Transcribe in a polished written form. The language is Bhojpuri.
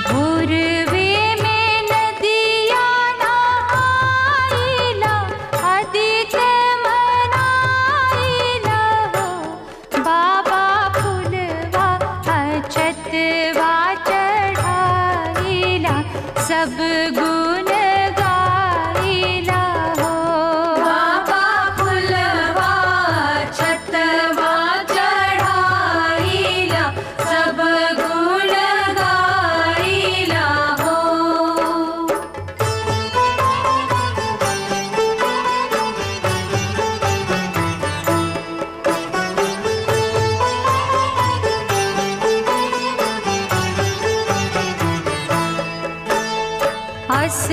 भोरवे में नदिया नहाइला, आदित्य मनाइला हो। बाबा फुलवा अक्षतवा चढ़ाइला, सब गुण गाइला हो। बाबा फुलवा अक्षतवा चढ़ाइला, सब गुण गाइला हो। अस